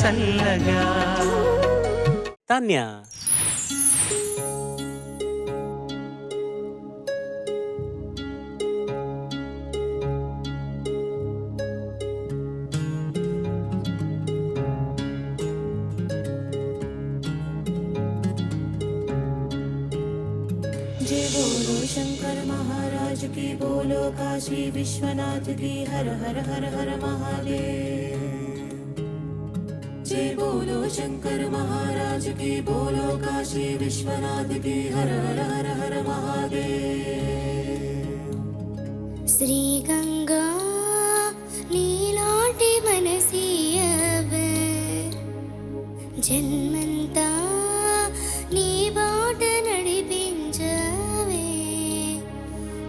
చల్లగా. తాన్య जय बोलो शंकर महाराज की, बोलो काशी विश्वनाथ की, हर हर हर हर महादेव। जय बोलो शंकर महाराज की, बोलो काशी विश्वनाथ की, हर हर हर हर महादेव। श्री गंगा नीलाटी मनसीयवे, जन्मंता नी बाट नडिपिंचवे,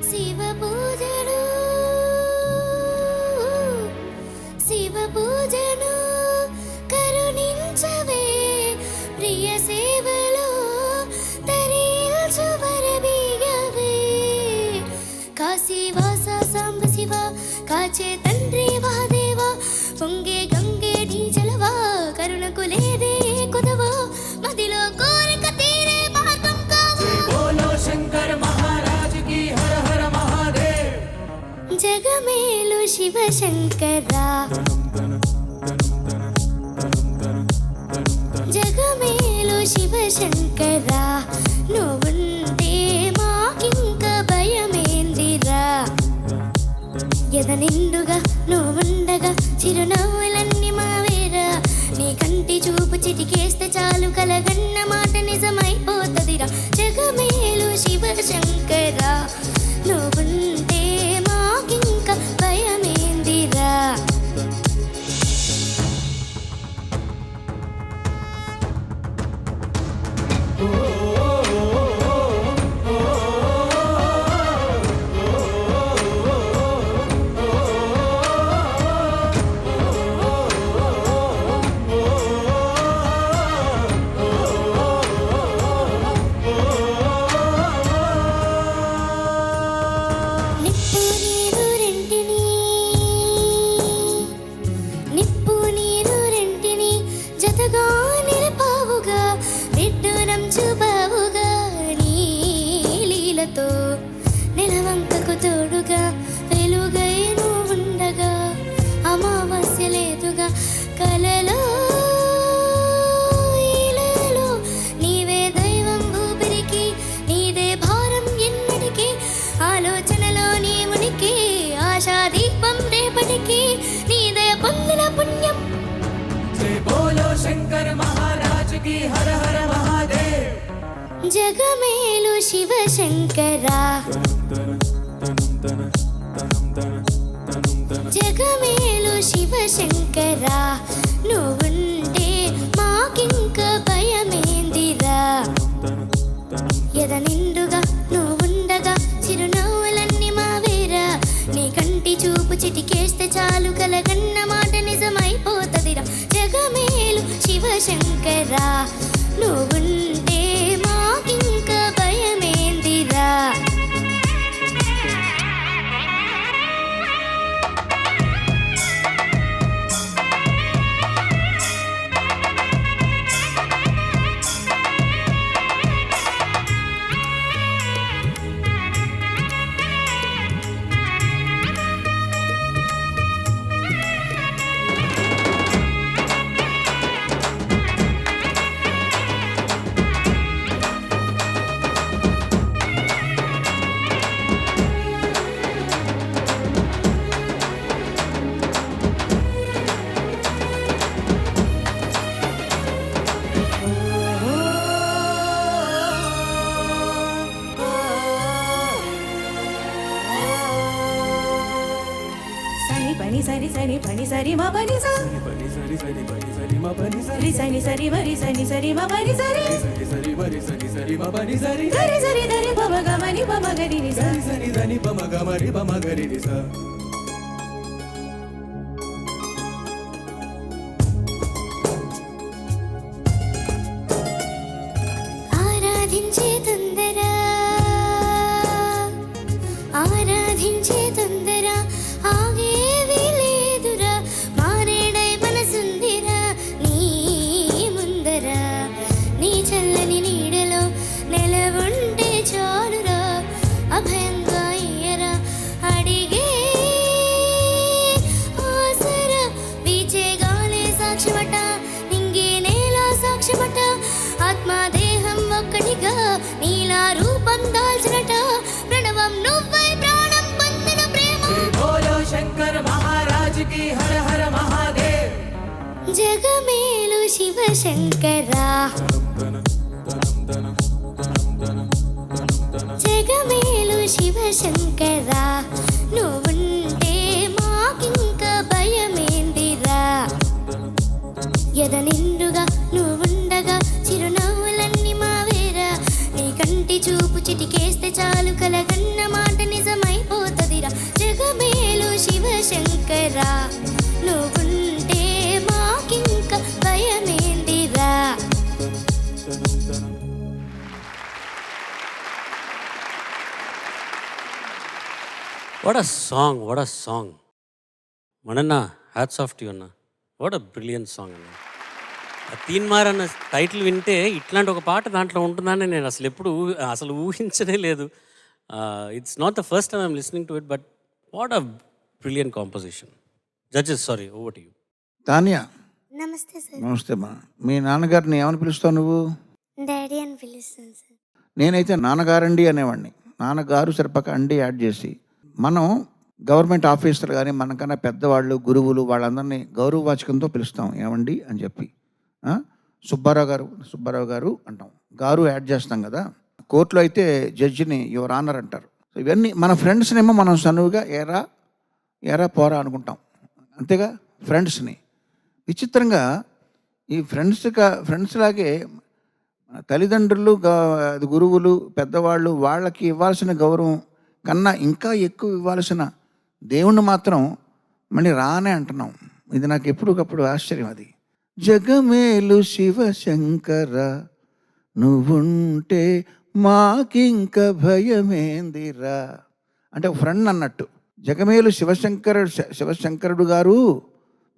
शिव पूजनु शिव पूजनु करुणिंचवे, प्रिय सेवलो तरिल्चु वरबीगवे, काशीवास सांब शिवा काचे तंड्री महादेवा, పొంగే గంగే నీ జలవా, కరుణకు లేదే కుదవా, మదిలో కోరిక తీరే మార్గం కావా. जय बोलो शंकर महाराज की, हर हर महादेव। జగమేలు శివ శంకరా, జగమేలు శివ శంకరా, నువ్వుంటే మాకింక భయమేందిరా, ఎద నిండుగా నువ్వుండగా చిరునవ్వులన్నీ మావేరా, నీ కంటి చూపు చిటికేస్తే చాలు కలగన్న మాట నిజమైపోతదిరా, జగమేలు శివ శంకరా, నువ్వుంటే మాకింక భయమేందిరా. నిప్పు నీరు రెంటిని జతగా నిలపావుగా, విడ్డూరం చూపావుగా, నీ లీలతో నెలవంకకు తోడుగా, వెలుగై నువ్వుండగా, అమావాస్య లేదుగా, కలలో ఈలలో నీవే దైవం ఊపిరికి, నీదే భారం ఎన్నటికి, ఆలోచనలో నీ మునికి, ఆశా దీపం రేపటికి, నీదే పొందిన పుణ్యం. जय बोलो शंकर महाराज की, हर हर महादेव। జగమేలు శివ శంకరా, జగమేలు శివ శంకరా, నువ్వుంటే మాకింక భయమేందిరా, ఎద నిండుగా నువ్వుండగా చిరునవ్వులన్నీ మావేరా, నీ కంటి చూపు చిటికేస్తే చాలు కలగన్న మాట నిజమైపోతదిరా, జగమేలు శివ శంకరా, నువ్వుంటే మాకింక భయమేందిరా. పని సరి సరి పని సరి మా పని సరి సరి సరి పని సరి మా పని సరి సని సరి మరి సని సరి మా పని సరి సరి సరి మరి సని సరి మా పని సరి సరి సరి దని పమ గమని పమ గరి ని సరి సరి దని పమ గమరి పమ గరి ని స. ఆరాధించే తొందర, ఆరాధించే తొందర, ఆగేవి లేదురా, మారేడై మనసుందిరా, నీ నీ చల్లని నీడలో నెలవుంటే చాలురా అభయంగా ఇయ్యరా అడిగే ఆసరా వీచే గాలే సాక్షిమట నింగే నేల సాక్షిమట ఆత్మదేహం ఒక్కటిగా నీలా రూపం దాల్చినట ప్రణవం నువ్వై ప్రాణం పొందిన ప్రేమ बोलो शंकर महाराज की हर हर महादेव జగమేలు శివశంకరా జగమేలు శివశంకరా నువ్వుంటే మాకింక భయమేందిరా ఎద నిండుగా నువ్వుండగా చిరునవ్వులన్నీ మావేరా నీ కంటి చూపు చిటికేస్తే చాలు కలగన్న మాట నిజమైపోతదిరా జగమేలు శివశంకరా నువ్వుంటే మాకింక భయమేందిరా what a song, what a song. మనన్నా హ్యాట్స్ ఆఫ్ టు అన్న. వాట్ అ బ్రిలియంట్ సాంగ్ అన్న. ఆ తీన్మార్ అన్న టైటిల్ వింటే ఇట్లాంటి ఒక పాట దాంట్లో ఉంటుందని నేను అసలు ఎప్పుడు అసలు ఊహించనే లేదు. It's not the first time I'm listening to it, but what a brilliant composition. Judges, sorry, over to you. Tania, నమస్తే సార్. నమస్తే మా. మీ నాన్నగారిని ఏమని పిలుస్తావు నువ్వు? డాడీ అని పిలుస్తాను సార్. నేనైతే నాన్నగారండి అనేవాడిని. నాన్నగారు సరిపక్క అండి యాడ్ చేసి. మనం గవర్నమెంట్ ఆఫీసర్ కానీ మనకన్నా పెద్దవాళ్ళు గురువులు వాళ్ళందరినీ గౌరవవాచకంతో పిలుస్తాం, ఏమండి అని చెప్పి. సుబ్బారావు గారు అంటాం, గారు యాడ్ చేస్తాం కదా. కోర్టులో అయితే జడ్జిని యువర్ ఆనర్ అంటారు. ఇవన్నీ మన ఫ్రెండ్స్నేమో మనం సనువుగా ఏరా పోరా అనుకుంటాం, అంతేగా ఫ్రెండ్స్ని. విచిత్రంగా ఈ ఫ్రెండ్స్ లాగే తల్లిదండ్రులు, గురువులు, పెద్దవాళ్ళు వాళ్ళకి ఇవ్వాల్సిన గౌరవం కన్నా ఇంకా ఎక్కువ ఇవ్వాల్సిన దేవుణ్ణి మాత్రం మళ్ళీ రానే అంటున్నాం. ఇది నాకు ఎప్పటికప్పుడు ఆశ్చర్యం. అది జగమేలు శివశంకర నువ్వుంటే మాకింక భయమేందిరా అంటే ఒక ఫ్రెండ్ అన్నట్టు. జగమేలు శివశంకరుడు గారు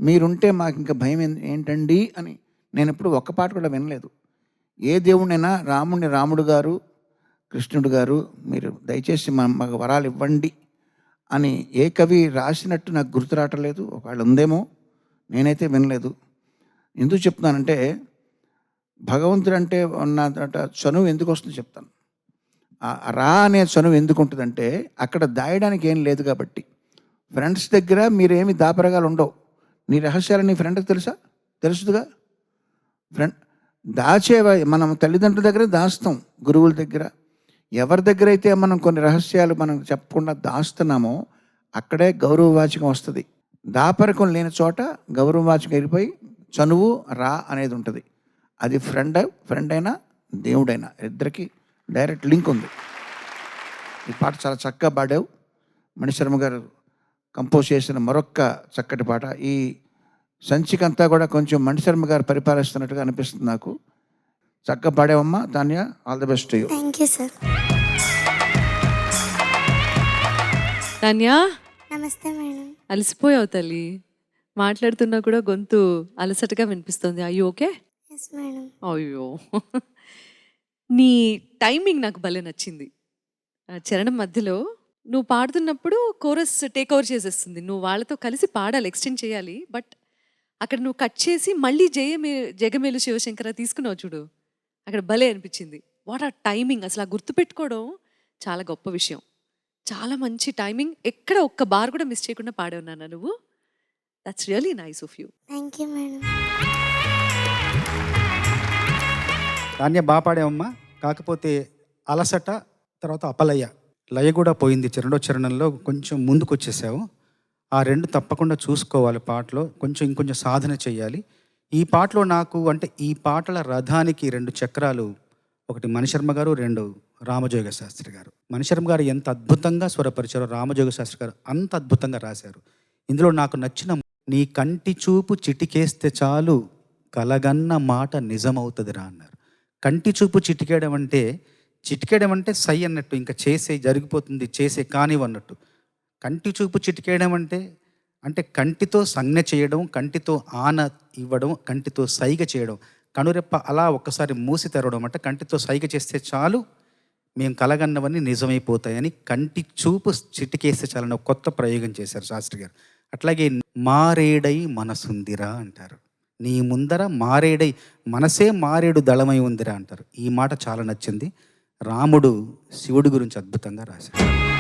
మీరుంటే మాకు ఇంకా భయం ఏంటండి అని నేను ఎప్పుడు ఒక్క పాట కూడా వినలేదు. ఏ దేవుడినైనా రాముడు గారు, కృష్ణుడు గారు మీరు దయచేసి మాకు వరాలు ఇవ్వండి అని ఏ కవి రాసినట్టు నాకు గుర్తు రావట్లేదు. ఒకవేళ ఉందేమో, నేనైతే వినలేదు. ఎందుకు చెప్తున్నానంటే భగవంతుడు అంటే ఉన్న చనువు ఎందుకు వస్తుందో చెప్తాను. రా అనే చనువు ఎందుకు ఉంటుందంటే అక్కడ దాయడానికి ఏం లేదు కాబట్టి. ఫ్రెండ్స్ దగ్గర మీరేమి దాపరగాలు ఉండవు. నీ రహస్యాలు నీ ఫ్రెండ్కి తెలుసుగా. మనం తల్లిదండ్రుల దగ్గర దాస్తాం, గురువుల దగ్గర, ఎవరి దగ్గర అయితే మనం కొన్ని రహస్యాలు మనం చెప్పకుండా దాస్తున్నామో అక్కడే గౌరవవాచకం వస్తుంది. దాపరకం లేని చోట గౌరవవాచకం వెళ్ళిపోయి చనువు రా అనేది ఉంటుంది. అది ఫ్రెండ్ అయినా దేవుడైనా ఇద్దరికి డైరెక్ట్ లింక్ ఉంది. ఈ పాట చాలా చక్కగా పాడావు. మణిశర్మ గారు కంపోజ్ చేసిన మరొక్క చక్కటి పాట. ఈ సంచికంతా కూడా కొంచెం మణిశర్మ గారు పరిపాలిస్తున్నట్టుగా అనిపిస్తుంది నాకు. చక్కగా పాడావమ్మా Tanya. All the best to you. Thank you sir. Tanya, నమస్తే మేడం. అలసిపోయావు తల్లి. మాట్లాడుతున్నా కూడా గొంతు అలసటగా వినిపిస్తుంది. అయ్యో ఓకే? Yes madam. అయ్యో, నీ టైమింగ్ నాకు భలే నచ్చింది. చరణం మధ్యలో నువ్వు పాడుతున్నప్పుడు కోరస్ టేక్ ఓవర్ చేసేస్తుంది. నువ్వు వాళ్ళతో కలిసి పాడాలి, ఎక్స్టెండ్ చేయాలి. బట్ అక్కడ నువ్వు కట్ చేసి మళ్ళీ జగమేలు శివశంకర తీసుకున్నావు చూడు, అక్కడ భలే అనిపించింది. వాట్ ఆ టైమింగ్, అసలు ఆ గుర్తుపెట్టుకోవడం చాలా గొప్ప విషయం. చాలా మంచి టైమింగ్. ఎక్కడ ఒక్క బార్ కూడా మిస్ చేయకుండా పాడావు నాన్న నువ్వు. That's really nice of you. Thank you madam. Tanya బాగా పాడావమ్మా. కాకపోతే అలసట తర్వాత అపలయ, లయ కూడా పోయింది. రెండో చరణంలో కొంచెం ముందుకు వచ్చేసావు. ఆ రెండు తప్పకుండా చూసుకోవాలి పాటలో. ఇంకొంచెం సాధన చేయాలి. ఈ పాటలో నాకు అంటే ఈ పాటల రథానికి రెండు చక్రాలు, ఒకటి మణిశర్మ గారు, రెండు రామజోగ శాస్త్రి గారు. మణిశర్మ గారు ఎంత అద్భుతంగా స్వరపరిచారో రామజోగ శాస్త్రి గారు అంత అద్భుతంగా రాశారు. ఇందులో నాకు నచ్చిన నీ కంటి చూపు చిటికేస్తే చాలు కలగన్న మాట నిజమవుతుందిరా అన్నారు. కంటి చూపు చిటికేయడం అంటే సై అన్నట్టు, ఇంకా చేసే జరిగిపోతుంది, చేసే కానివన్నట్టు. కంటి చూపు చిటికేయడం అంటే కంటితో సంజ్ఞ చేయడం, కంటితో ఆన ఇవ్వడం, కంటితో సైగ చేయడం. కనురెప్ప అలా ఒక్కసారి మూసి తెరవడం అంటే కంటితో సైగ చేస్తే చాలు మేము కలగన్నవన్నీ నిజమైపోతాయని కంటి చూపు చిటికేస్తే చాలని ఒక కొత్త ప్రయోగం చేశారు శాస్త్రి గారు. అట్లాగే మారేడై మనసుందిరా అంటారు. నీ ముందర మారేడై మనసే మారేడు దళమై ఉందిరా అంటారు. ఈ మాట చాలా నచ్చింది. రాముడు శివుడి గురించి అద్భుతంగా రాశారు.